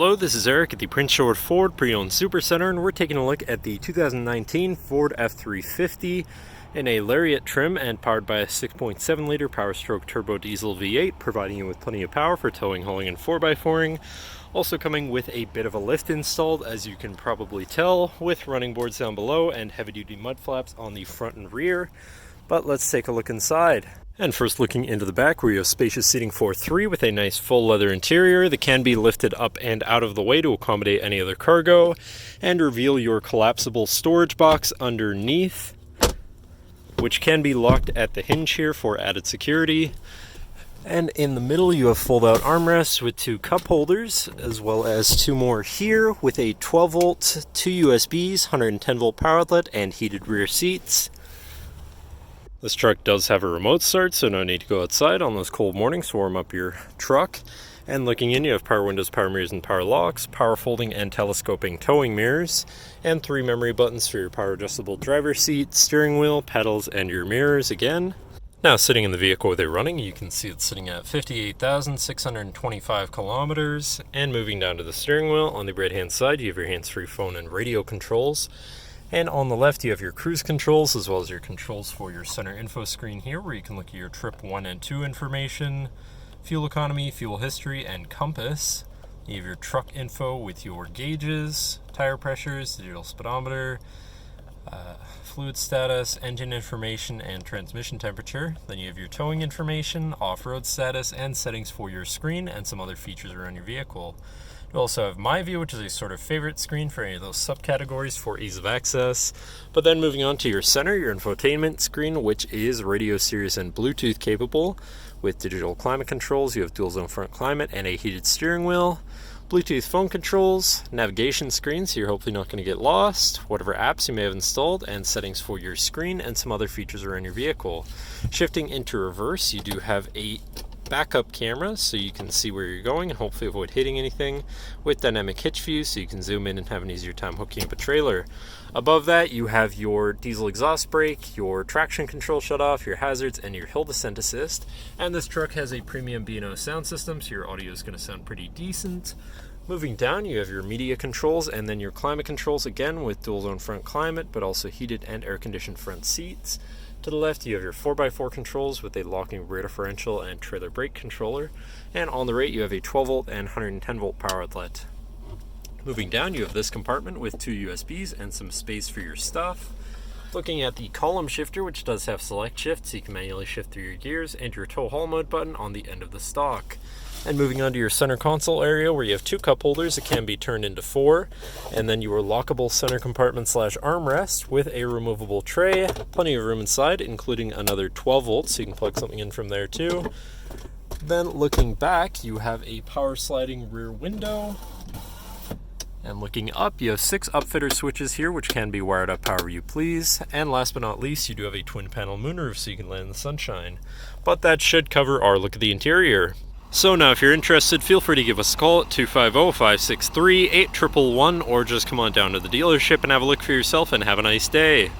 Hello, this is Eric at the Prince George Ford Pre-Owned Supercenter, and we're taking a look at the 2019 Ford F-350 in a Lariat trim and powered by a 6.7 liter Power Stroke turbo diesel V8, providing you with plenty of power for towing, hauling, and 4x4ing. Also coming with a bit of a lift installed, as you can probably tell, with running boards down below and heavy-duty mud flaps on the front and rear. But let's take a look inside. And first, looking into the back, where you have spacious seating for three with a nice full leather interior that can be lifted up and out of the way to accommodate any other cargo, and reveal your collapsible storage box underneath, which can be locked at the hinge here for added security. And in the middle, you have fold-out armrests with two cup holders, as well as two more here with a 12-volt, two USBs, 110-volt power outlet, and heated rear seats. This truck does have a remote start, so no need to go outside on those cold mornings to warm up your truck. And looking in, you have power windows, power mirrors, and power locks, power folding and telescoping towing mirrors, and three memory buttons for your power adjustable driver's seat, steering wheel, pedals, and your mirrors again. Now, sitting in the vehicle with it running, you can see it's sitting at 58,625 kilometers. And moving down to the steering wheel, on the right-hand side, you have your hands-free phone and radio controls. And on the left, you have your cruise controls, as well as your controls for your center info screen here, where you can look at your trip 1 and 2 information, fuel economy, fuel history, and compass. You have your truck info with your gauges, tire pressures, digital speedometer, fluid status, engine information, and transmission temperature. Then you have your towing information, off-road status, and settings for your screen, and some other features around your vehicle. You also have My View, which is a sort of favorite screen for any of those subcategories for ease of access. But then moving on to your center, your infotainment screen, which is radio, Sirius, and Bluetooth capable. With digital climate controls, you have dual zone front climate and a heated steering wheel. Bluetooth phone controls, navigation screen, so you're hopefully not going to get lost, whatever apps you may have installed, and settings for your screen, and some other features around your vehicle. Shifting into reverse, you do have a backup camera, so you can see where you're going and hopefully avoid hitting anything, with dynamic hitch view, so you can zoom in and have an easier time hooking up a trailer. Above that, you have your diesel exhaust brake, your traction control shutoff, your hazards, and your hill descent assist. And this truck has a premium B&O sound system, so your audio is going to sound pretty decent. Moving down, you have your media controls and then your climate controls, again with dual zone front climate, but also heated and air conditioned front seats. To the left, you have your 4x4 controls with a locking rear differential and trailer brake controller. And on the right, you have a 12-volt and 110-volt power outlet. Moving down, you have this compartment with two USBs and some space for your stuff. Looking at the column shifter, which does have select shift, so you can manually shift through your gears, and your tow haul mode button on the end of the stalk. And moving on to your center console area, where you have two cup holders that can be turned into four, and then your lockable center compartment / armrest with a removable tray. Plenty of room inside, including another 12 volts, so you can plug something in from there too. Then looking back, you have a power sliding rear window. And looking up, you have 6 upfitter switches here, which can be wired up however you please. And last but not least, you do have a twin panel moonroof, so you can land in the sunshine. But that should cover our look at the interior. So now, if you're interested, feel free to give us a call at 250-563-8111, or just come on down to the dealership and have a look for yourself, and have a nice day.